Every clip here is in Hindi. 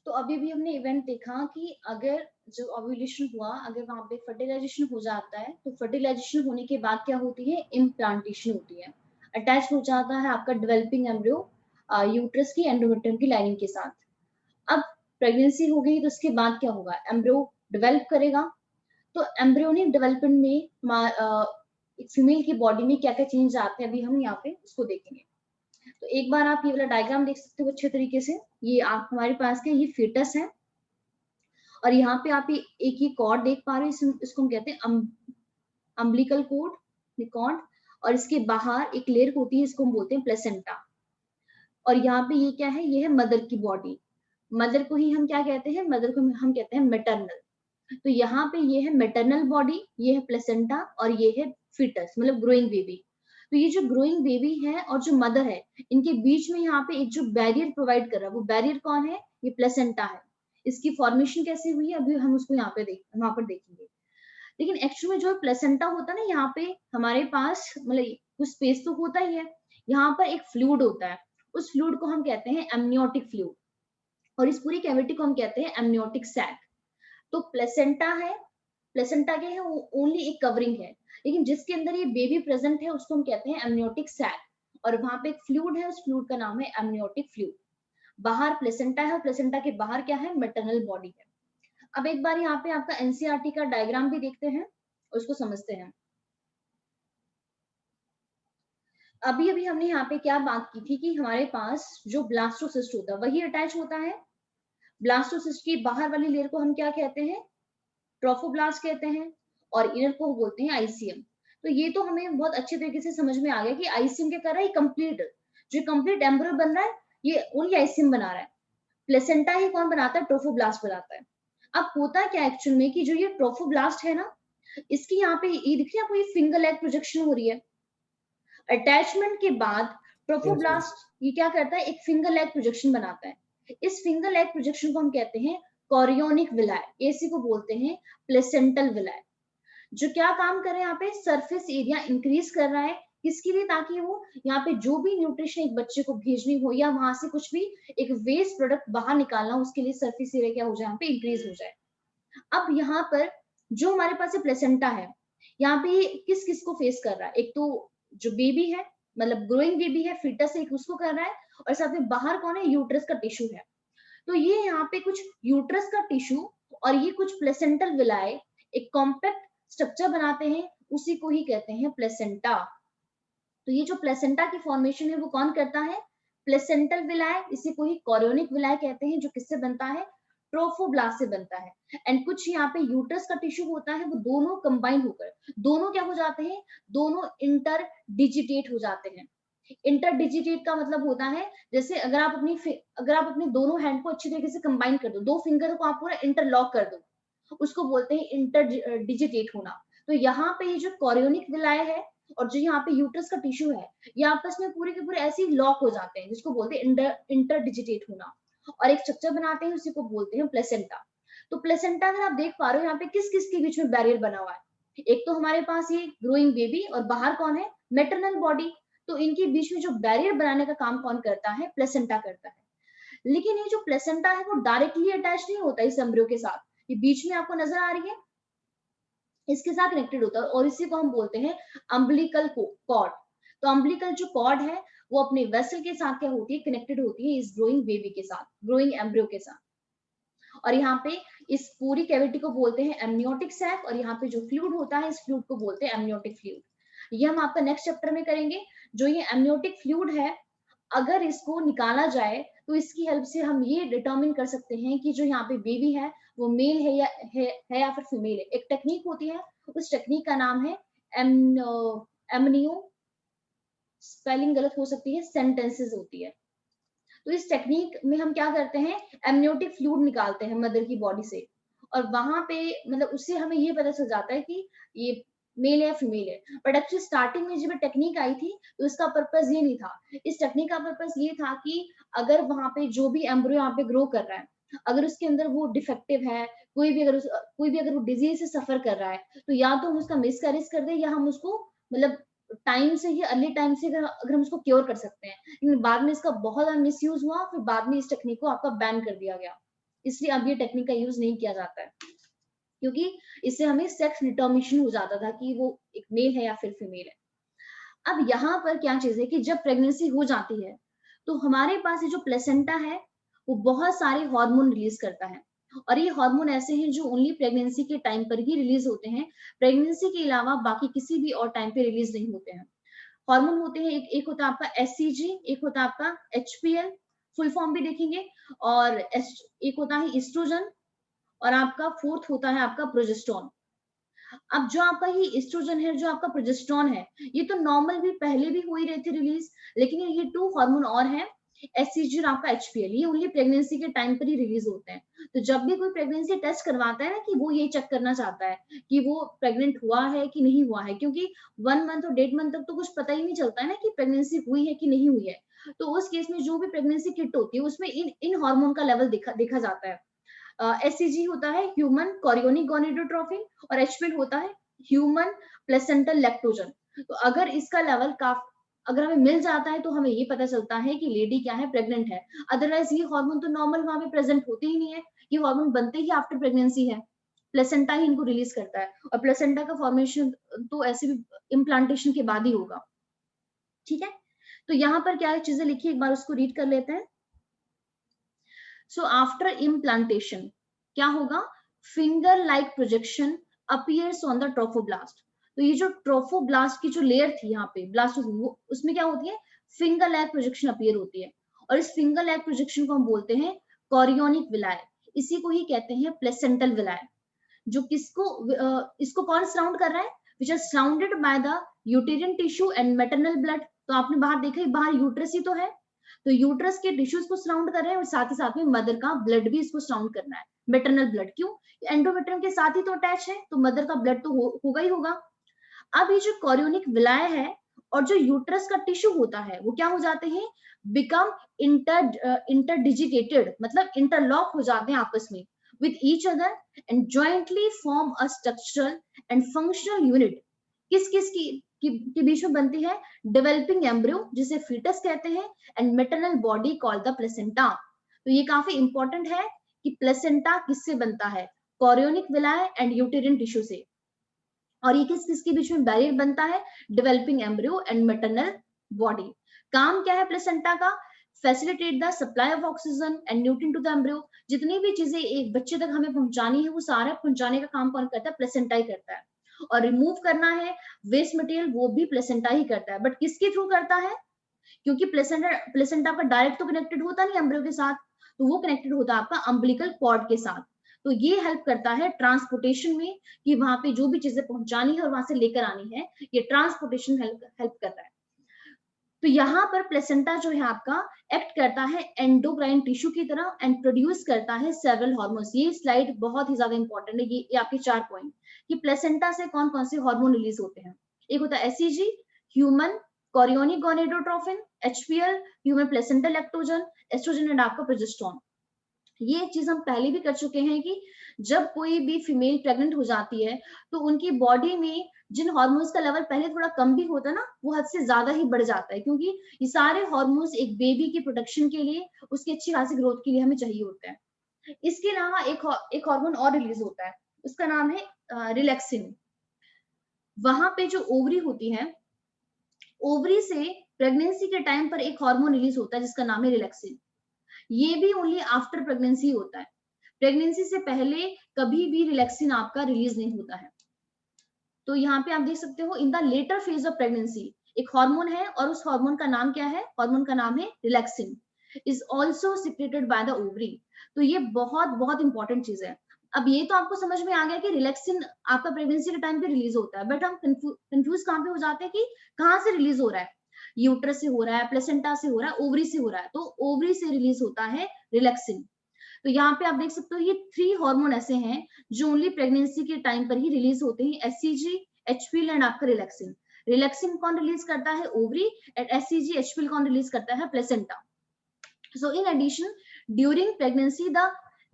तो अभी भी हमने इवेंट देखा कि अगर जो ओव्यूलेशन हुआ, अगर वहाँ पे फर्टिलाइजेशन हो जाता है, तो फर्टिलाइजेशन होने के बाद क्या होती है, इम्प्लांटेशन होती है। अटैच हो जाता है आपका डेवलपिंग एम्ब्रियो यूट्रस की एंडोमेट्रियम की लाइनिंग के साथ। अब प्रेगनेंसी हो गई तो उसके बाद क्या होगा, एम्ब्रियो डेवलप करेगा। तो एम्ब्रियोनिक डेवलपमेंट में एक फीमेल की बॉडी में क्या क्या चेंज आते हैं, अभी हम यहाँ पे उसको देखेंगे। तो एक बार आप ये वाला डायग्राम देख सकते हो अच्छे तरीके से। ये आप हमारे पास के ये फीटस है, और यहाँ पे आप एक ही कॉर्ड देख पा रहे हो, इसको हम कहते हैं अम्बिलिकल कोड, कॉर्ड। और इसके बाहर एक लेयर होती है, इसको हम बोलते हैं प्लेसेंटा। और यहाँ पे ये क्या है, ये है मदर की बॉडी। मदर को ही हम क्या कहते हैं, मदर को हम कहते हैं मेटरनल। तो यहाँ पे ये है मेटरनल बॉडी, ये है प्लेसेंटा, और ये है फीटस मतलब ग्रोइंग बेबी। तो ये जो ग्रोइंग बेबी है और जो मदर है, इनके बीच में यहाँ पे एक जो बैरियर प्रोवाइड कर रहा है, वो बैरियर कौन है, ये प्लेसेंटा है। इसकी फॉर्मेशन कैसे हुई है, अभी हम उसको यहाँ पे वहां पर देखेंगे। लेकिन एक्चुअली में जो प्लेसेंटा होता है ना, यहाँ पे हमारे पास मतलब कुछ स्पेस तो होता ही है। यहाँ पर एक फ्लूइड होता है, उस फ्लूइड को हम कहते हैं एमनियोटिक फ्लूइड, और इस पूरी कैविटी को हम कहते हैं एमनियोटिक सैक। तो प्लेसेंटा है, प्लेसेंटा क्या है, वो ओनली एक कवरिंग है, लेकिन जिसके अंदर ये बेबी प्रेजेंट है उसको हम कहते हैं एमनियोटिक सैक। और वहां पे एक फ्लूइड है, उस फ्लूइड का नाम है एमनियोटिक फ्लूइड। बाहर प्लेसेंटा है, और प्लेसेंटा के बाहर क्या है, मेटरनल बॉडी है। अब एक बार यहाँ पे आपका एनसीईआरटी का डायग्राम भी देखते हैं, उसको समझते हैं। अभी अभी हमने यहाँ पे क्या बात की थी कि हमारे पास जो ब्लास्टोसिस्ट होता है वही अटैच होता है। ब्लास्टोसिस्ट की बाहर वाली लेयर को हम क्या कहते हैं, ट्रोफोब्लास्ट कहते हैं, और इनर को बोलते हैं आईसीएम। तो ये तो हमें बहुत अच्छे तरीके से समझ में आ गया कि आईसीएम क्या कर रहा है, कंप्लीट जो कंप्लीट एम्ब्रियो बन रहा है, ये ओनली आईसीएम बना रहा है। प्लेसेंटा ही कौन बनाता है, ट्रोफोब्लास्ट बनाता है। अब होता क्या एक्चुअल में कि जो ये ट्रोफोब्लास्ट है ना, इसकी यहाँ पे ये दिख रही है आपको, ये फिंगर लेग प्रोजेक्शन हो रही है। अटैचमेंट के बाद यस मैम। ट्रोफोब्लास्ट ये क्या करता है, एक फिंगर लेग प्रोजेक्शन बनाता है। इस फिंगर लेग प्रोजेक्शन को हम कहते हैं कोरियोनिक विलाय, इसी को बोलते हैं प्लेसेंटल विलाय। जो क्या काम कर रहे हैं यहाँ पे, सरफेस एरिया इंक्रीज कर रहा है। किसके लिए, ताकि वो यहाँ पे जो भी न्यूट्रिशन एक बच्चे को भेजनी हो, या वहां से कुछ भी एक वेस्ट प्रोडक्ट बाहर निकालना हो, उसके लिए सरफेस एरिया क्या हो जाए, यहाँ पे इंक्रीज हो जाए। अब यहाँ पर जो हमारे पास प्लेसेंटा है, यहाँ पे किस किस को फेस कर रहा है, एक तो जो बेबी है, मतलब ग्रोइंग बेबी है, फीटस है, एक उसको कर रहा है, और साथ में बाहर कौन है, यूट्रस का टिश्यू है। तो ये यहाँ पे कुछ यूट्रस का टिश्यू और ये कुछ प्लेसेंटल विलाय एक कॉम्पैक्ट स्ट्रक्चर बनाते हैं, उसी को ही कहते हैं प्लेसेंटा। तो ये जो प्लेसेंटा की फॉर्मेशन है वो कौन करता है, प्लेसेंटल विलाय, इसी को ही कोरियोनिक विलाय कहते हैं, जो किससे बनता है, ट्रोफोब्लास्ट से बनता है। एंड कुछ यहाँ पे यूट्रस का टिश्यू होता है, वो दोनों कंबाइन होकर दोनों क्या हो जाते हैं, दोनों इंटर डिजिटेट हो जाते हैं। इंटर डिजिटेट का मतलब होता है, जैसे अगर आप अपनी दोनों हैंड को अच्छी तरीके से कंबाइन कर दो, दो फिंगर को आप पूरा इंटरलॉक कर दो, उसको बोलते हैं इंटर डिजिटेट होना। तो यहाँ पे ये जो कोरियोनिक विलाय है और जो यहाँ पे यूट्रस का टिश्यू है, ये आपस में पूरे के पूरे ऐसे ही लॉक हो जाते हैं, जिसको बोलते हैं इंटर डिजिटेट होना, और एक स्ट्रक्चर बनाते हैं, उसी को बोलते हैं प्लेसेंटा। तो प्लेसेंटा अगर आप देख पा रहे हो, यहाँ पे किस किस के बीच में बैरियर बना हुआ है, एक तो हमारे पास ये ग्रोइंग बेबी, और बाहर कौन है, मेटरनल बॉडी। तो इनके बीच में जो बैरियर बनाने का काम कौन करता है, प्लेसेंटा करता है। लेकिन ये जो प्लेसेंटा है वो डायरेक्टली अटैच नहीं होता इस एम्ब्रियो के साथ, ये बीच में आपको नजर आ रही है, इसके साथ कनेक्टेड होता है, और इसी को हम बोलते हैं अम्बिलिकल कॉर्ड। तो अम्बिलिकल जो कॉर्ड है वो अपने वेसल के साथ क्या होती है, कनेक्टेड होती है इस ग्रोइंग बेबी के साथ, ग्रोइंग एम्ब्रियो के साथ। और यहाँ पे इस पूरी कैविटी को बोलते हैं एमनियोटिक सैक, और यहाँ पे जो फ्लूइड होता है, इस फ्लूइड को बोलते हैं एमनियोटिक फ्लूइड। ये हम आपका नेक्स्ट चैप्टर में करेंगे। जो ये एमनियोटिक फ्लूइड है, अगर इसको निकाला जाए तो इसकी हेल्प से हम ये डिटरमिन कर सकते हैं कि जो यहाँ पे बेबी है वो मेल है या फिर फीमेल है। एक टेक्निक होती है, उस टेक्निक का नाम है एमनियो, स्पेलिंग गलत हो सकती है, सेंटेंसेस होती है। तो इस टेक्निक में हम क्या करते हैं, एमनियोटिक फ्लूइड निकालते हैं मदर की बॉडी से, और वहां पे मतलब उससे हमें ये पता चल जाता है कि ये मेल है या फीमेल है। बट एक्चुअली स्टार्टिंग में जब टेक्निक आई थी तो इसका पर्पस ये नहीं था। इस टेक्निक का पर्पस ये था कि अगर वहां पे जो भी एम्ब्रियो यहाँ पे ग्रो कर रहा है, अगर उसके अंदर वो डिफेक्टिव है, कोई भी अगर वो डिजीज से सफर कर रहा है, तो या तो हम उसका मिसकैरेज कर दे, या हम उसको मतलब टाइम से ही, अर्ली टाइम से अगर हम उसको क्योर कर सकते हैं। लेकिन बाद में इसका बहुत ज्यादा मिस यूज हुआ, फिर बाद में इस टेक्निक को आपका बैन कर दिया गया। इसलिए अब ये टेक्निक का यूज नहीं किया जाता है, क्योंकि इससे हमें सेक्स डिटर्मिनेशन हो जाता था कि वो एक मेल है या फिर फीमेल है। अब यहाँ पर क्या चीज है कि जब प्रेगनेंसी हो जाती है तो हमारे पास ये जो प्लेसेंटा है वो बहुत सारे हार्मोन रिलीज करता है, और ये हार्मोन ऐसे हैं जो ओनली प्रेगनेंसी के टाइम पर ही रिलीज होते हैं, प्रेगनेंसी के अलावा बाकी किसी भी और टाइम पे रिलीज नहीं होते हैं। हार्मोन होते हैं, एक होता है आपका एससीजी, एक होता है आपका एचपीएल, फुल फॉर्म भी देखेंगे, और एक होता है ईस्ट्रोजन, और आपका फोर्थ होता है आपका प्रोजेस्टेरोन। अब जो आपका ये एस्ट्रोजन है, जो आपका प्रोजेस्टेरोन है, ये तो नॉर्मल भी पहले भी हो ही रहे थे रिलीज, लेकिन ये टू हार्मोन और हैं, एससीजी और आपका एचपीएल, ये ओनली प्रेगनेंसी के टाइम पर ही रिलीज होते हैं। तो जब भी कोई प्रेगनेंसी टेस्ट करवाता है ना, कि वो ये चेक करना चाहता है कि वो प्रेग्नेंट हुआ है कि नहीं हुआ है, क्योंकि 1 मंथ और 1.5 मंथ तक तो कुछ पता ही नहीं चलता है ना कि प्रेगनेंसी हुई है कि नहीं हुई है। तो उस केस में जो भी प्रेगनेंसी किट होती है उसमें इन हार्मोन का लेवल देखा जाता है। एससीजी होता है ह्यूमन कोरियोनिक गोनेडोट्रोफिन, और एचपीएल होता है ह्यूमन प्लेसेंटल लैक्टोजन। तो अगर इसका लेवल अगर हमें मिल जाता है तो हमें ये पता चलता है कि लेडी क्या है, प्रेग्नेंट है। अदरवाइज ये हार्मोन तो नॉर्मल वहां पे प्रेजेंट होते ही नहीं है, ये हार्मोन बनते ही आफ्टर प्रेगनेंसी है, प्लेसेंटा ही इनको रिलीज करता है, और प्लेसेंटा का फॉर्मेशन तो ऐसे भी इम्प्लांटेशन के बाद ही होगा। ठीक है, तो यहाँ पर क्या चीजें लिखी, एक बार उसको रीड कर लेते हैं। So after implantation क्या होगा, finger like projection appears on the trophoblast. तो ये जो ट्रोफोब्लास्ट की जो लेयर थी यहाँ पे ब्लास्ट, उसमें क्या होती है, फिंगर लाइक प्रोजेक्शन अपीयर होती है, और इस फिंगर लाइक प्रोजेक्शन को हम बोलते हैं कोरियोनिक विलाय, इसी को ही कहते हैं प्लेसेंटल विलाय। जो किसको इसको कौन सराउंड कर रहा है, which are surrounded by the uterine tissue and maternal blood. तो आपने बाहर देखा, बाहर यूट्रस ही तो है, तो यूट्रस के टिश्यूज को सराउंड कर रहे हैं, और साथ ही साथ में मदर का ब्लड भी इसको सराउंड करना है, मेटरनल ब्लड। क्यों, एंडोमेट्रियम के साथ ही तो अटैच है, तो मदर का ब्लड तो होगा ही होगा। अब ये जो कोरियोनिक विलाय है और जो यूट्रस का टिश्यू होता है वो क्या हो जाते हैं, बिकम इंटरडिजिटेटेड, मतलब इंटरलॉक हो जाते हैं आपस में with each other and jointly form a structural and functional unit। किस किस के बीच में बनती है, डेवलपिंग एम्ब्रियो जिसे फीटस कहते हैं, and maternal body called the placenta. तो ये काफी इंपॉर्टेंट है कि प्लेसेंटा किससे बनता है, कोरियोनिक विलाय एंड यूटेरियन टिश्यू से, और ये किस किस के बीच में बैरियर बनता है, developing embryo and maternal body. काम क्या है प्लेसेंटा का, facilitate the supply of oxygen and nutrient to the embryo. जितनी भी चीजें एक बच्चे तक हमें पहुंचानी है वो सारा पहुंचाने का काम कौन करता है, प्लेसेंटा ही करता है, और रिमूव करना है वेस्ट मटेरियल वो भी प्लेसेंटा ही करता है। बट किसके थ्रू करता है, क्योंकि प्लेसेंटा आपका डायरेक्ट तो कनेक्टेड होता नहीं एम्ब्रियो के साथ, तो वो कनेक्टेड होता है आपका अम्बिलिकल कॉर्ड के साथ। तो ये हेल्प करता है ट्रांसपोर्टेशन में, कि वहां पे जो भी चीजें पहुंचानी है और वहां से लेकर आनी है, ये ट्रांसपोर्टेशन हेल्प करता है। तो यहाँ पर प्लेसेंटा जो है आपका एक्ट करता है एंडोक्राइन टिश्यू की तरह एंड प्रोड्यूस करता है सेवरल हार्मोन्स। ये स्लाइड बहुत ही ज्यादा इंपॉर्टेंट है, ये आपके 4 पॉइंट, कि प्लेसेंटा से कौन कौन से हार्मोन रिलीज होते हैं। एक होता है SCG human chorionic gonadotropin, HPL human placental lactogen, oestrogen and आपका प्रोजेस्टेरोन। ये एक चीज हम पहले भी कर चुके हैं कि जब कोई भी फीमेल प्रेग्नेंट हो जाती है तो उनकी बॉडी में जिन हार्मोन्स का लेवल पहले थोड़ा कम भी होता है ना, वो हद से ज्यादा ही बढ़ जाता है, क्योंकि ये सारे हार्मोन्स एक बेबी की प्रोटेक्शन के लिए, उसकी अच्छी खासी ग्रोथ के लिए हमें चाहिए होते हैं। इसके अलावा एक हार्मोन और रिलीज होता है, उसका नाम है रिलैक्सिन। वहां पे जो ओवरी होती है, ओवरी से प्रेगनेंसी के टाइम पर एक हार्मोन रिलीज होता है जिसका नाम है रिलैक्सिन। ये भी ओनली आफ्टर प्रेगनेंसी होता है, प्रेगनेंसी से पहले कभी भी रिलैक्सिन आपका रिलीज नहीं होता है। तो यहाँ पे आप देख सकते हो in the later phase of pregnancy एक हार्मोन है, और उस हार्मोन का नाम क्या है, हार्मोन का नाम है relaxin, is also secreted by the ovary. तो ये बहुत बहुत इंपॉर्टेंट चीज है। अब ये तो आपको समझ में आ गया कि रिलैक्सिन आपका प्रेगनेंसी के टाइम पे रिलीज होता है, बट हम कंफ्यूज कहाँ पे हो जाते हैं कि कहाँ से रिलीज हो रहा है, यूट्रस से हो रहा है, प्लेसेंटा से हो रहा है, ओवरी से हो रहा है। तो ओवरी से रिलीज होता है रिलैक्सिन। तो यहाँ पे आप देख सकते हो ये 3 हार्मोन ऐसे हैं जो ओनली प्रेगनेंसी के टाइम पर ही रिलीज होते हैं, एससीजी एचपीएल एंड आपका रिलैक्सिन। रिलैक्सिन कौन रिलीज करता है, ओवरी, एंड एससीजी एचपीएल कौन रिलीज करता है, placenta. So in addition, during pregnancy, the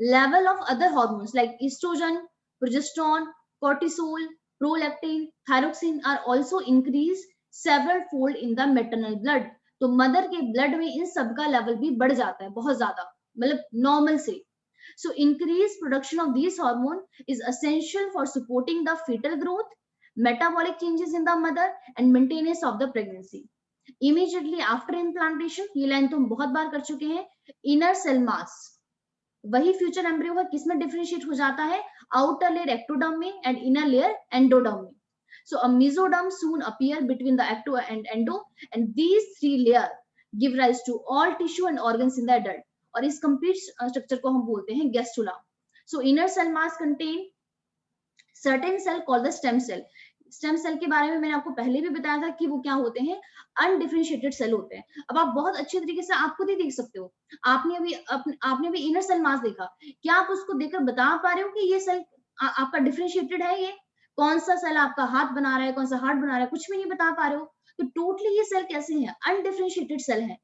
level of other hormones like estrogen, progesterone, cortisol, prolactin, thyroxine are also increased several fold in the maternal blood। तो मदर के ब्लड में इन सब का लेवल भी बढ़ जाता है बहुत ज्यादा, मतलब नॉर्मल से। So increased production of these hormone is essential for supporting the fetal growth, metabolic changes in the mother and maintenance of the pregnancy. Immediately after implantation, ये लाइन तो हम बहुत बार कर चुके हैं, inner cell mass वही फ्यूचर एम्ब्रियो का किसमें डिफरेंशिएट हो जाता है, आउटर लेयर एक्टोडर्म में एंड इनर लेयर एंडोडर्म में. So a mesoderm soon appear between the ecto and endo, and these three layer give rise to all tissue and organs in the adult. और इस कंप्लीट स्ट्रक्चर को हम बोलते हैं गेस्टुला. So inner cell mass contain certain cell called the stem cell. Stem cell के बारे में मैंने आपको पहले भी बताया था कि वो क्या होते हैं, अनडिफरेंशिएटेड सेल होते हैं. अब आप बहुत अच्छे तरीके से आप खुद ही देख सकते हो, आपने भी इनर सेल मास देखा, क्या आप उसको देखकर बता पा रहे हो कि ये सेल आपका डिफरेंशिएटेड है, ये कौन सा सेल आपका हाथ बना रहा है, कौन सा हार्ट बना रहा है, कुछ भी नहीं बता पा रहे हो. तो टोटली ये सेल कैसे हैं, अनडिफरेंशिएटेड सेल है,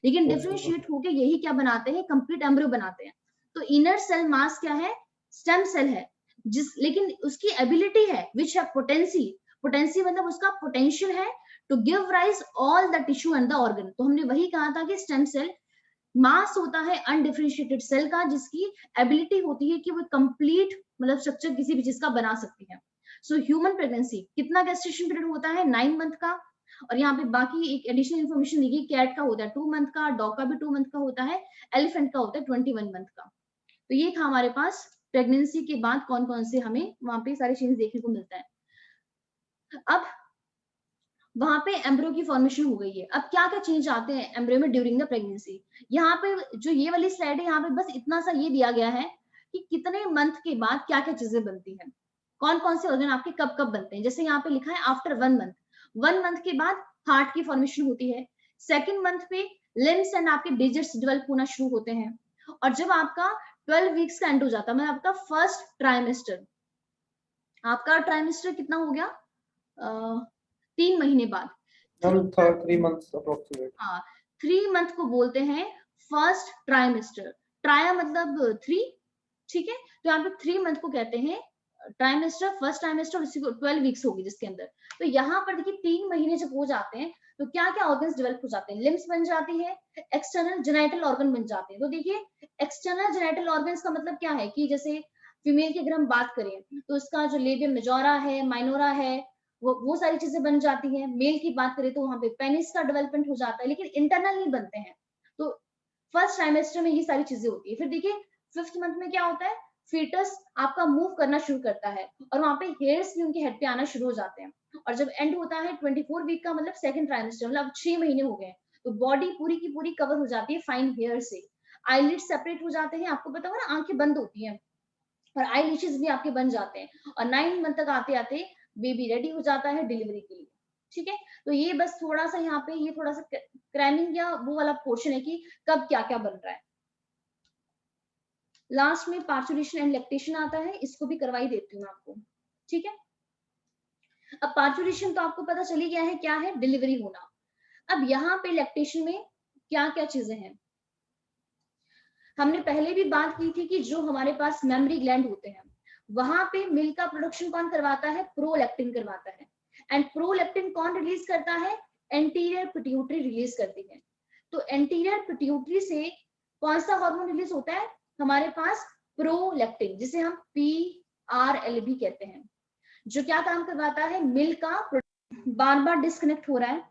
लेकिन डिफरेंशिएट होके यही क्या बनाते हैं, कंप्लीट एम्ब्रियो बनाते हैं. तो इनर सेल मास क्या है, स्टेम सेल है, लेकिन उसकी एबिलिटी है विच है पोटेंसी. पोटेंसी मतलब उसका पोटेंशियल है to give rise all the tissue and the organ. तो हमने वही कहा था कि स्टेम सेल मास होता है अनडिफरेंशिएटेड सेल का, जिसकी एबिलिटी होती है कि वो कंप्लीट मतलब स्ट्रक्चर किसी भी चीज का बना सकती है. सो ह्यूमन प्रेगनेंसी कितना गेस्टेशन पीरियड होता है, 9 मंथ का. और यहाँ पे बाकी एक एडिशनल इन्फॉर्मेशन दी गई, कैट का होता है 2 मंथ का, डॉग का भी 2 मंथ का होता है, एलिफेंट का होता है 21 मंथ का. तो ये था हमारे पास प्रेगनेंसी के बाद कौन कौन से हमें वहां पे सारे चेंज देखने को मिलता है. अब वहां पे एम्ब्रियो की फॉर्मेशन हो गई है. अब क्या क्या चेंज आते हैं एम्ब्रियो में ड्यूरिंग द प्रेगनेंसी. यहाँ पे जो ये वाली स्लाइड है, यहाँ पे बस इतना सा ये दिया गया है कि कितने मंथ के बाद क्या क्या चीजें बनती हैं, कौन कौन से ऑर्गन आपके कब कब बनते हैं. जैसे यहाँ पे लिखा है आफ्टर 1 मंथ, 1 मंथ के बाद हार्ट की फॉर्मेशन होती है. 2nd मंथ पे लिम्स एंड आपके डिजिट्स डेवलप होना शुरू होते हैं. और जब आपका 12 वीक्स का एंड हो जाता है, मतलब आपका फर्स्ट ट्राइमेस्टर, आपका ट्राइमेस्टर कितना हो गया, 3 महीने बाद, 3 months approximate. हाँ 3 मंथ को बोलते हैं फर्स्ट ट्राइमेस्टर. ट्राया मतलब 3, ठीक है. तो यहाँ पे 3 मंथ को कहते हैं ट्राइमेस्टर, फर्स्ट ट्राइमेस्टर, उसी को 12 वीक्स होगी जिसके अंदर. तो यहाँ पर देखिए 3 महीने जब हो जाते हैं तो क्या क्या ऑर्गन्स डेवलप हो जाते हैं, लिम्स बन जाती है, एक्सटर्नल जेनाइटल ऑर्गन बन जाते हैं. तो देखिए एक्सटर्नल जेनाइटल ऑर्गन्स का मतलब क्या है कि जैसे फीमेल की अगर हम बात करें तो उसका जो लेबियम मेजोरा है, माइनोरा है, वो सारी चीजें बन जाती हैं. मेल की बात करें तो वहां पे पेनिस का डेवलपमेंट हो जाता है, लेकिन इंटरनल नहीं बनते हैं. तो फर्स्ट ट्राइमेस्टर में ये सारी चीजें होती है. फिर देखिए 5th मंथ में क्या होता है, फीटस आपका मूव करना शुरू करता है और वहां पे हेयर्स भी उनके हेड पे आना शुरू हो जाते हैं. और जब एंड होता है 24 वीक का, मतलब 2nd ट्राइमेस्टर, मतलब 6 महीने हो गए, तो बॉडी पूरी की पूरी कवर हो जाती है फाइन हेयर से. आईलिड सेपरेट हो जाते हैं, आपको पता होगा ना आंखें बंद होती हैं, और आई लिशेस भी आपके बन जाते हैं. और 9 मंथ तक आते आते बेबी रेडी हो जाता है डिलीवरी के लिए. ठीक है. तो ये बस थोड़ा सा यहाँ पे ये थोड़ा सा क्रैमिंग या वो वाला पोर्शन है कि कब क्या क्या बन रहा है. लास्ट में पार्चुरेशन एंड लैक्टेशन आता है, इसको भी करवाई देती हूँ आपको. ठीक है. अब पार्चुरेशन तो आपको पता चली गया है क्या है, डिलीवरी होना. अब यहाँ पे लैक्टेशन में क्या क्या चीजें हैं, हमने पहले भी बात की थी कि जो हमारे पास मेमरी ग्लैंड होते हैं वहां पे मिल्क का प्रोडक्शन कौन करवाता है, प्रोलैक्टिन करवाता है. एंड प्रोलैक्टिन कौन रिलीज करता है, एंटीरियर पिट्यूटरी रिलीज करती है. तो एंटीरियर पिट्यूटरी से कौन सा हार्मोन रिलीज होता है हमारे पास, प्रोलैक्टिन, जिसे हम PRLB कहते हैं, जो क्या काम करवाता है, मिल्क का. बार बार डिस्कनेक्ट हो रहा है.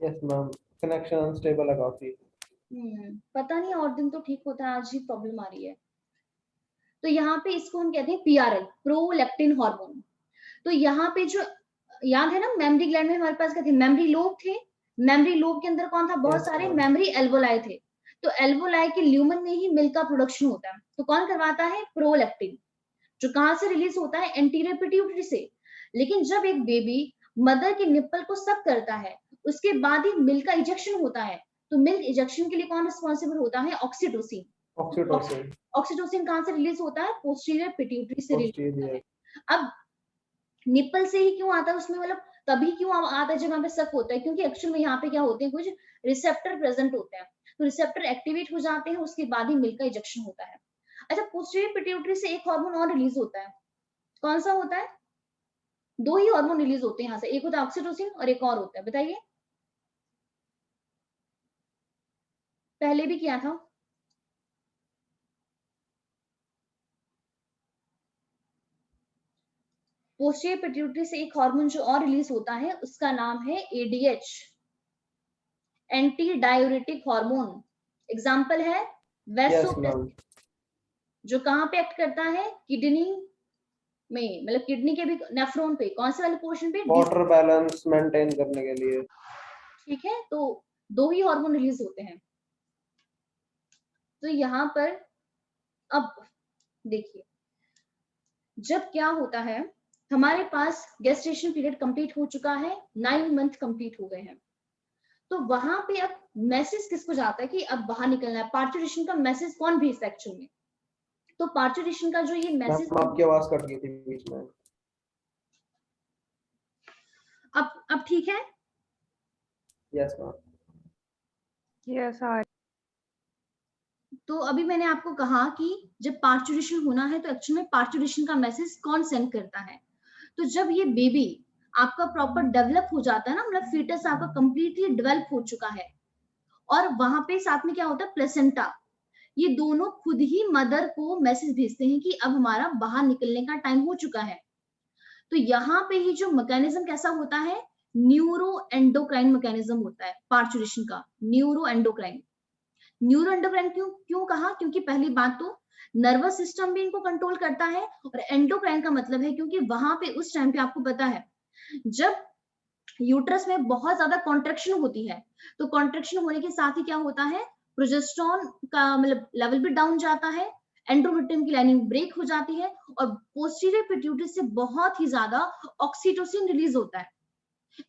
Yes ma'am, connection unstable है काफी. पता नहीं, और दिन तो ठीक होता है, आज ही प्रॉब्लम आ रही है. तो यहाँ पे इसको हम कहते हैं PRL, प्रोलैक्टिन हार्मोन. तो यहाँ पे जो याद है ना, मेमरी ग्लैंड में हमारे पास क्या थे, मेमरी लोब थे. मेमरी लोब के अंदर कौन था, बहुत Yes, सारे ma'am. मेमरी एल्वोलाई थे. तो एल्वोलाई के ल्यूमन में ही मिल्क का प्रोडक्शन होता है. तो कौन करवाता है, प्रोलैक्टिन, जो कहाँ से रिलीज होता है, एंटीरियर पिट्यूटरी से. लेकिन जब एक बेबी मदर के निप्पल को सक करता है उसके बाद ही मिल्क का इजेक्शन होता है. तो मिल्क इजेक्शन के लिए कौन रिस्पॉन्सिबल होता है, ऑक्सीटोसिन. Oxytocin. ऑक्सीटोसिन कहाँ से रिलीज होता है, पोस्टीरियर पिट्यूटरी से रिलीज होता है. Posterior. अब निप्पल से ही क्यों आता है उसमें, मतलब तभी क्यों आता है जब यहाँ पे सक होता है, क्योंकि एक्चुअल में यहाँ पे क्या होते हैं, कुछ रिसेप्टर प्रेजेंट होते हैं. तो रिसेप्टर एक्टिवेट हो जाते हैं, उसके बाद ही मिल्क का इजेक्शन होता है. अच्छा, पोस्टीरियर पिट्यूटरी से एक हार्मोन और रिलीज होता है, कौन सा होता है, 2 ही हार्मोन रिलीज होते हैं यहाँ से, एक होता है ऑक्सीटोसिन और एक और होता है, बताइए. पहले भी किया था, पोस्टीरियर पिट्यूटरी से एक हार्मोन जो और रिलीज होता है उसका नाम है ADH, anti diuretic hormone. Example है Yes, वैसोप्रेसिन, ma'am. जो कहाँ पे एक्ट करता है, किडनी में, मतलब किडनी के भी नेफ्रॉन पे, कौन से वाले पोर्शन पे, वाटर बैलेंस मेंटेन करने के लिए। ठीक है। तो दो ही हार्मोन रिलीज होते हैं। तो यहाँ पर अब देखिए, जब क्या होता है, हमारे पास गेस्टेशन पीरियड कंप्लीट हो चुका है, 9 मंथ कंप्लीट हो गए हैं, तो वहां पे अब मैसेज किसको जाता है कि अब बाहर निकलना है, पार्चुरेशन का मैसेज कौन भेजता है एक्चुअल में? तो पार्चुरेशन का जो ये मैसेज, मैम आपकी आवाज कट गई थी बीच में। अब ठीक है? Yes ma'am. यस तो अभी मैंने आपको कहा कि जब पार्चुरेशन होना है तो एक्चुअल में पार्चुरेशन का मैसेज कौन सेंड करता है? तो जब ये बेबी आपका प्रॉपर डेवलप हो जाता है ना, मतलब फीटस आपका कंप्लीटली डेवलप हो चुका है, और वहां पे साथ में क्या होता है, प्लेसेंटा, ये दोनों खुद ही मदर को मैसेज भेजते हैं कि अब हमारा बाहर निकलने का टाइम हो चुका है। तो यहाँ पे ही जो मैकेनिज्म कैसा होता है, न्यूरो एंडोक्राइन मैकेनिज्म होता है पार्चुरेशन का, न्यूरो एंडोक्राइन। न्यूरो एंडोक्राइन क्यों क्यों कहा? क्योंकि पहली बात तो नर्वस सिस्टम भी इनको कंट्रोल करता है, और एंडोक्राइन का मतलब है क्योंकि वहां पे उस टाइम पे आपको पता है जब यूट्रस में बहुत ज्यादा कॉन्ट्रेक्शन होती है, तो कॉन्ट्रेक्शन होने के साथ ही क्या होता है, प्रोजेस्टेरोन का मतलब लेवल भी डाउन जाता है, एंडोमेट्रियम की लाइनिंग ब्रेक हो जाती है, और पोस्टीरियर पिट्यूटरी से बहुत ही ज्यादा ऑक्सीटोसिन रिलीज होता है।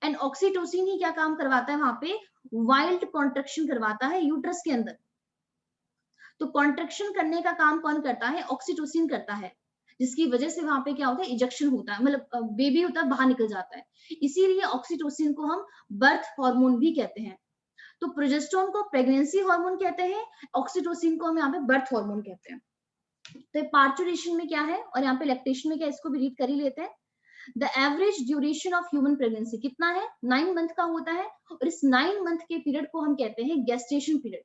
एंड ऑक्सीटोसिन ही क्या काम करवाता है वहां पे, वाइल्ड कॉन्ट्रेक्शन करवाता है यूट्रस के अंदर। तो कॉन्ट्रेक्शन करने का काम कौन करता है, ऑक्सीटोसिन करता है, जिसकी वजह से वहां पे क्या होता है, इजेक्शन होता है, मतलब बेबी होता है बाहर निकल जाता है। इसीलिए ऑक्सीटोसिन को हम बर्थ हार्मोन भी कहते हैं। तो प्रोजेस्टेरोन को प्रेगनेंसी हार्मोन कहते हैं, ऑक्सीटोसिन को हम यहाँ पे बर्थ हार्मोन कहते हैं। तो पार्चुरेशन में क्या है और यहाँ पे लैक्टेशन में क्या, इसको भी रीड कर ही लेते हैं। The average duration of human pregnancy कितना है, 9 मंथ का होता है, और इस 9 मंथ के पीरियड को हम कहते हैं गेस्टेशन पीरियड।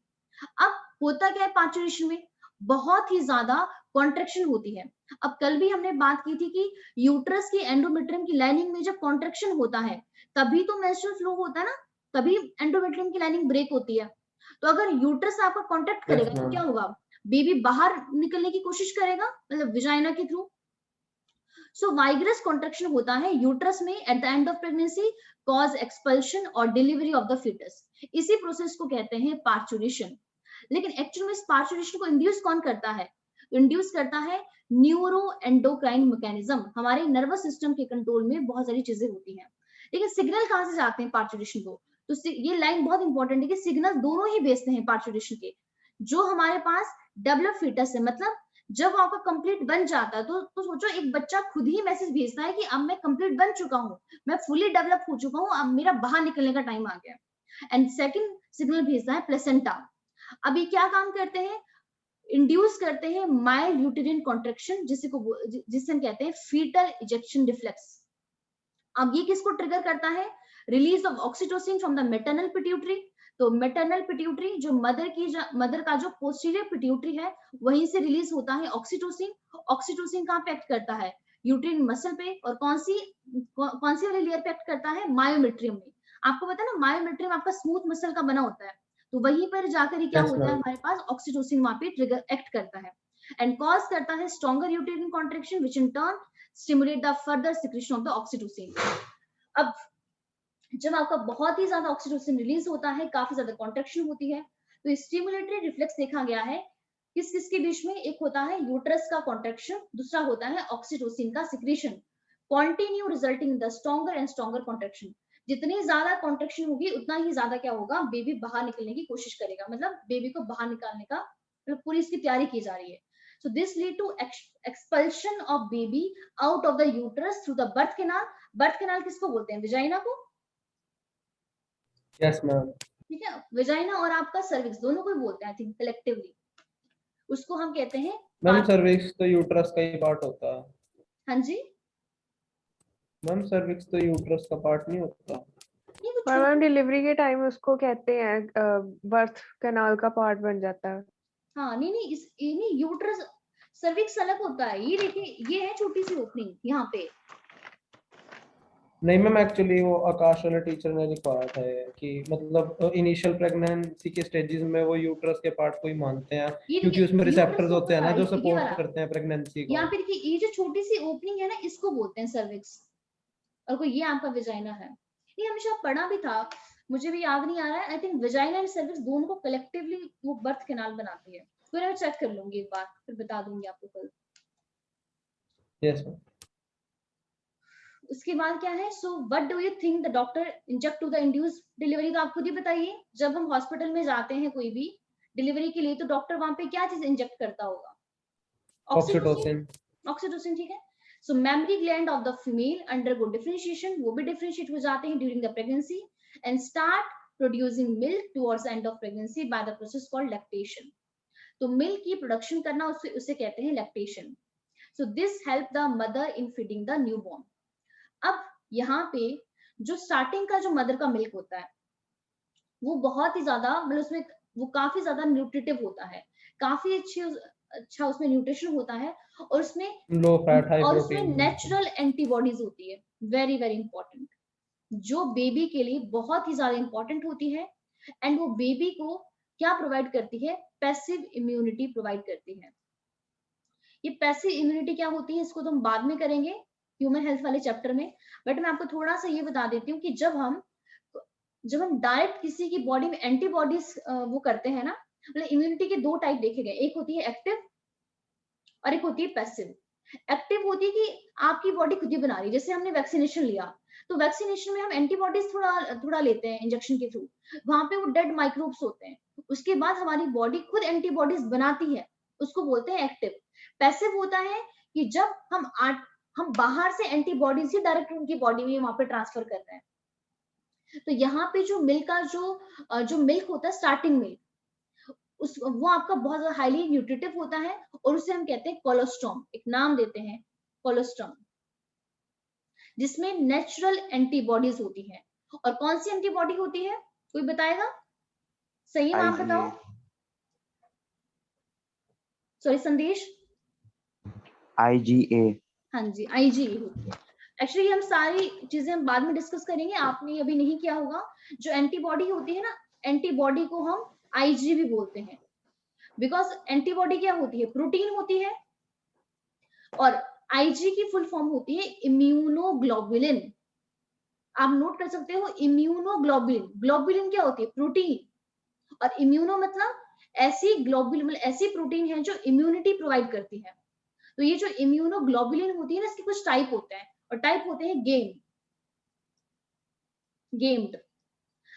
अब होता क्या है पार्चुरेशन में, बहुत ही ज्यादा कॉन्ट्रेक्शन होती है। अब कल भी हमने बात की थी कि यूट्रस की एंडोमेट्रियम की लाइनिंग में जब कॉन्ट्रेक्शन होता है तभी तो मेंस्ट्रुअल फ्लो होता है ना, तभी एंडोमेट्रियम की लाइनिंग ब्रेक होती है। तो अगर यूट्रस आपका कॉन्ट्रैक्ट करेगा तो क्या होगा, बेबी बाहर निकलने की कोशिश करेगा, मतलब विजाइना के थ्रू। सो वाइग्रस कॉन्ट्रैक्शन होता है यूट्रस में at the end of pregnancy, cause expulsion और डिलीवरी ऑफ द फीटस। इसी प्रोसेस को कहते हैं पार्चुरेशन। लेकिन एक्चुअल में इस पार्चुरेशन को इंड्यूस कौन करता है, इंड्यूस करता है न्यूरो एंडोक्राइन मैकेनिज्म। हमारे नर्वस सिस्टम के कंट्रोल में बहुत सारी चीजें होती हैं, लेकिन सिग्नल कहां से जाते हैं पार्चुरेशन को, तो ये लाइन बहुत इंपॉर्टेंट है कि सिग्नल दोनों ही भेजते हैं पार्चुरेशन के। जो हमारे पास डेवलप फीटस है, मतलब जब आपका कंप्लीट बन जाता है तो सोचो एक बच्चा खुद ही मैसेज भेजता है कि अब मैं कंप्लीट बन चुका हूँ, मैं फुली डेवलप हो चुका हूँ, अब मेरा बाहर निकलने का टाइम आ गया। एंड सेकंड सिग्नल भेजता है प्लेसेंटा। अभी क्या काम करते हैं, इंड्यूस करते हैं माइल्ड यूटेरिन कॉन्ट्रैक्शन, जिसे हम कहते हैं फीटल इजेक्शन रिफ्लेक्स। अब ये किसको ट्रिगर करता है, release of oxytocin from the maternal pituitary. तो मैटरनल पिट्यूटरी जो मदर का जो पोस्टीरियर पिट्यूटरी है, वहीं से रिलीज होता है ऑक्सीटोसिन। ऑक्सीटोसिन कहाँ पे एक्ट करता है, यूट्रिन मसल पे, और कौन सी वाली लेयर पे एक्ट करता है, मायोमेट्रियम में। आपको पता है ना, मायोमेट्रियम आपका स्मूथ मसल का बना होता है, तो वहीं पर जाकर ही क्या Yes, होता है, ma'am. हमारे पास ऑक्सीटोसिन वहां पे ट्रिगर एक्ट करता है एंड कॉज करता है stronger यूटेरिन contraction which in turn stimulate the further secretion of the oxytocin. अब जब आपका बहुत ही ज्यादा ऑक्सीटोसिन रिलीज होता है, काफी ज्यादा कॉन्ट्रैक्शन होती है, तो स्टिमुलेटरी रिफ्लेक्स देखा गया है किस किस के बीच में, एक होता है यूट्रस का कॉन्ट्रैक्शन, दूसरा होता है ऑक्सीटोसिन का secretion, continue resulting in the stronger and stronger contraction. जितनी ज्यादा कॉन्ट्रैक्शन होगी उतना ही ज्यादा क्या होगा, बेबी बाहर निकलने की कोशिश करेगा, मतलब बेबी को बाहर निकालने का मतलब पूरी इसकी तैयारी की जा रही है। So this lead to expulsion of baby out of the uterus through the birth canal. birth canal किसको बोलते हैं, विजाइना को। Yes, ma'am. ठीक है, विजाइना और आपका सर्विक्स दोनों को ही बोलते हैं आई थिंक कलेक्टिवली, उसको हम कहते हैं मैम सर्विक्स तो यूट्रस का ही पार्ट होता है। हाँ जी, मैम सर्विक्स तो यूट्रस का पार्ट नहीं होता। नहीं वो पर मैम डिलीवरी के टाइम उसको कहते हैं बर्थ कैनाल का पार्ट बन जाता है। हाँ नहीं ये नहीं, यूट्रस सर्विक्स अलग होता है। ये देखिए, ये है छोटी सी ओपनिंग यहाँ पे, नहीं मैम, एक्चुअली वो आकाश वाले टीचर ने लिखवाया था ये, कि मतलब इनिशियल प्रेगनेंसी के स्टेजेस में वो यूट्रस के पार्ट को ही मानते हैं, ये क्योंकि उसमें यूट्रस रिसेप्टर्स को होते ऊपर हैं ना वाला, जो ये सपोर्ट वाला, करते हैं प्रेगनेंसी को। यहाँ पे देखिए ये जो छोटी सी ओपनिंग है ना, इसको बोलते हैं सर्विक्स, और कोई ये आपका विजाइना है। ये हमेशा पढ़ा भी था, मुझे भी याद नहीं आ रहा है। I think vagina and cervix दोनों को कलेक्टिवली वो बर्थ कैनाल बनाती है। फिर मैं चेक कर लूंगी एक बार, फिर बता दूंगी आपको कल। Yes ma'am. उसके बाद क्या है, so what do you think the doctor inject to the induce delivery? तो आप खुद ही बताइए, जब हम हॉस्पिटल में जाते हैं कोई भी डिलीवरी के लिए, तो डॉक्टर वहां पे क्या चीज इंजेक्ट करता होगा? ऑक्सीटोसिन। ऑक्सीटोसिन। ऑक्सीटोसिन, ठीक है। So mammary gland of the female undergo differentiation, वो भी डिफरेंशिएट हो जाते हैं during the pregnancy and start producing milk towards end of pregnancy by the process called lactation. तो मिल्क की प्रोडक्शन करना उसे कहते हैं lactation. So this help the mother in feeding the newborn. अब यहाँ पे जो स्टार्टिंग का जो मदर का मिल्क होता है वो बहुत ही ज्यादा, मतलब उसमें वो काफी ज्यादा न्यूट्रिटिव होता है, काफी अच्छा उसमें न्यूट्रिशन होता है, और लो फैट हाई उसमें प्रोटीन। नेचुरल एंटीबॉडीज होती है, वेरी वेरी इंपॉर्टेंट, जो बेबी के लिए बहुत ही ज्यादा इंपॉर्टेंट होती है। एंड वो बेबी को क्या प्रोवाइड करती है? पैसिव इम्यूनिटी प्रोवाइड करती है। ये पैसिव इम्यूनिटी क्या होती है इसको तो हम बाद में करेंगे ह्यूमन हेल्थ वाले चैप्टर में, बट मैं आपको थोड़ा सा ये बता देती हूँ कि जब हम डायरेक्ट किसी की बॉडी में एंटीबॉडीज वो करते हैं ना, मतलब इम्यूनिटी के दो टाइप देखे गए, एक होती है एक्टिव और एक होती है पैसिव। एक्टिव होती है कि आपकी बॉडी खुद ही बना रही है, जैसे हमने वैक्सीनेशन लिया, तो वैक्सीनेशन में हम एंटीबॉडीज थोड़ा थोड़ा लेते हैं इंजेक्शन के थ्रू, वहां पे वो डेड माइक्रोब्स होते हैं, उसके बाद हमारी बॉडी खुद एंटीबॉडीज बनाती है, उसको बोलते हैं एक्टिव। पैसिव होता है कि जब हम बाहर से एंटीबॉडीज ही डायरेक्ट उनकी बॉडी में वहां पे ट्रांसफर कर रहे हैं। तो यहाँ पे जो मिल्क का जो मिल्क होता है स्टार्टिंग मिल्क, वो आपका बहुत ज्यादा हाईली न्यूट्रिटिव होता है, और उसे हम कहते हैं कोलोस्ट्रॉम, एक नाम देते हैं कोलोस्ट्रॉम, जिसमें नेचुरल एंटीबॉडीज होती है। और कौन सी एंटीबॉडी होती है, कोई बताएगा? सही है, आप बताओ। सॉरी संदेश। IgA। हाँ जी, आईजीए होती है। एक्चुअली हम सारी चीजें हम बाद में डिस्कस करेंगे, आपने अभी नहीं किया होगा। जो एंटीबॉडी होती है ना, एंटीबॉडी को हम आईजी भी बोलते हैं, बिकॉज एंटीबॉडी क्या होती है? प्रोटीन होती है, और आईजी की फुल फॉर्म होती है इम्यूनोग्लोबुलिन। आप नोट कर सकते हो, इम्यूनोग्लोबुलिन, ग्लोबुलिन क्या होती है? प्रोटीन, और इम्यूनो मतलब ऐसी ग्लोबुलिन, मतलब ऐसी प्रोटीन है जो इम्यूनिटी प्रोवाइड करती है। तो ये जो इम्यूनोग्लोबुलिन होती है ना, इसके कुछ टाइप होते हैं, और टाइप होते हैं गेम्ड,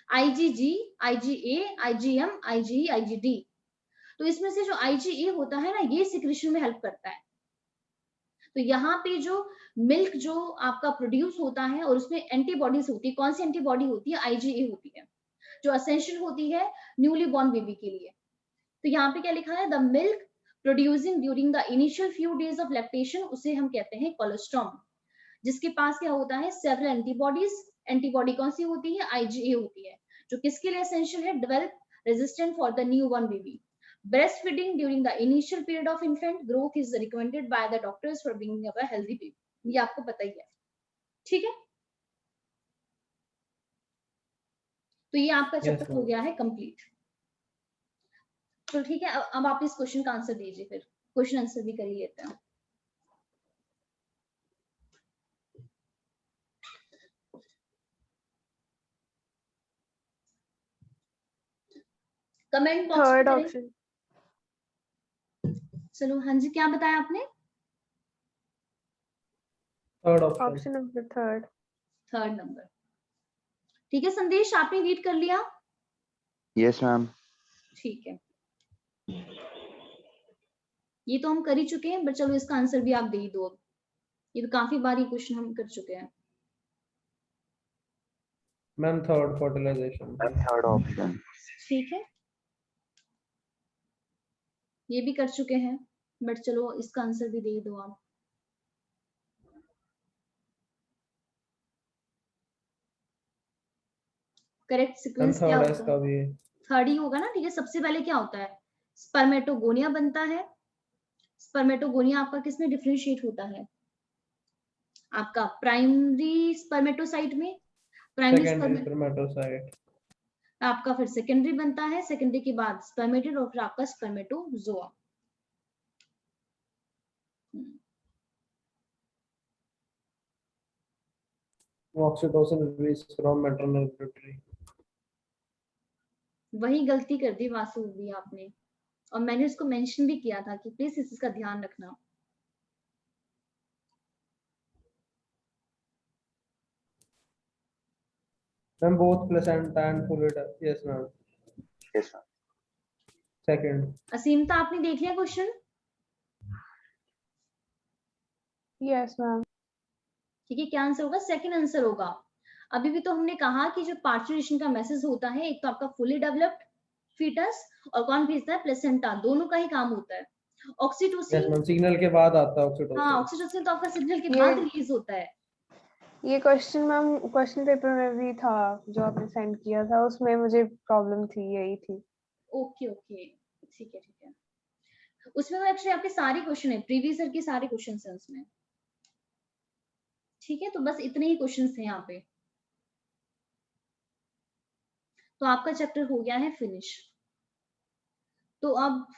IgG, IgA, IgM, IgE, IgD. तो इसमें से जो आईजीए होता है ना, ये सिक्रीशन में हेल्प करता है। तो यहाँ पे जो मिल्क जो आपका प्रोड्यूस होता है, और उसमें एंटीबॉडीज होती है, कौन सी एंटीबॉडी होती है? आईजीए होती है, जो एसेंशियल होती है न्यूली बॉर्न बेबी के लिए। तो यहाँ पे क्या लिखा है? The milk producing during the initial few days of lactation, उसे हम कहते हैं कोलेस्ट्रॉम, जिसके पास क्या होता है? Several antibodies. एंटीबॉडी कौन सी होती है? आईजीए होती है, जो किसके लिए एसेंशियल है? Develop resistant for the new born baby. Breastfeeding during the initial period of infant growth is recommended by the doctors for bringing up a healthy baby. ये आपको पता ही है, ठीक है। तो ये आपका चैप्टर हो गया है कंप्लीट। तो ठीक है, अब आप इस क्वेश्चन का आंसर दीजिए, फिर क्वेश्चन आंसर भी कर ही लेते हैं। कमेंट बॉक्स में थर्ड करें। ऑप्शन। चलो, हाँ जी, क्या बताया आपने? Third option. Option number third. Third number, ठीक है। संदेश, आपने रीड कर लिया? Yes ma'am. ठीक है, ये तो हम कर ही चुके हैं, बट चलो इसका आंसर भी आप दे ही दो। ये तो काफी बार ये क्वेश्चन हम कर चुके हैं। Ma'am third fertilisation. Third option. ठीक है, ये भी कर चुके हैं, बट चलो इसका आंसर भी दे दो आप। करेक्ट सीक्वेंस क्या थर्ड है होता इसका है? भी। थर्ड ही होगा ना, ठीक है। सबसे पहले क्या होता है? स्पर्मेटोगोनिया बनता है। स्पर्मेटोगोनिया आपका किसमें डिफरेंशिएट होता है? आपका प्राइमरी स्पर्मेटोसाइट में, प्राइमरी सेकेंडरी स्पर्मेटोसाइट, आपका फिर सेकेंडरी बनता है, सेकेंडरी के बाद स्पर्मेटिड और फिर आपका spermatozoa. Oxytocin release from maternal pituitary. वही गलती कर दी वासु भी आपने, और मैंने उसको मेंशन भी किया था कि प्लीज इस चीज का ध्यान रखना। Ma'am both placenta and fluid, yes ma'am. Yes, ma'am. Second. Asimta आपने देख लिया क्वेश्चन? Yes ma'am. ठीक है, क्या आंसर होगा? सेकंड आंसर होगा। अभी भी तो हमने कहा कि जो पार्चुरेशन का मैसेज होता है, एक तो आपका फुली डेवलप्ड फीटस और कौन भेजता है? प्लेसेंटा, दोनों का ही काम होता है। यस ऑक्सीटोसिन, मैम, सिग्नल के बाद आता है हाँ ऑक्सीटोसिन। ऑक्सीटोसिन तो आपका सिग्नल के ये- बाद रिलीज होता है। ये क्वेश्चन मैम क्वेश्चन पेपर में भी था जो आपने सेंड किया था, उसमें मुझे प्रॉब्लम थी, यही थी। ओके ओके, ठीक है ठीक है। उसमें तो एक्चुअली आपके सारे क्वेश्चन है, प्रीवियस ईयर के सारे क्वेश्चन है उसमें। ठीक है, तो बस इतने ही क्वेश्चन थे यहाँ पे, तो आपका चैप्टर हो गया है फिनिश। तो अब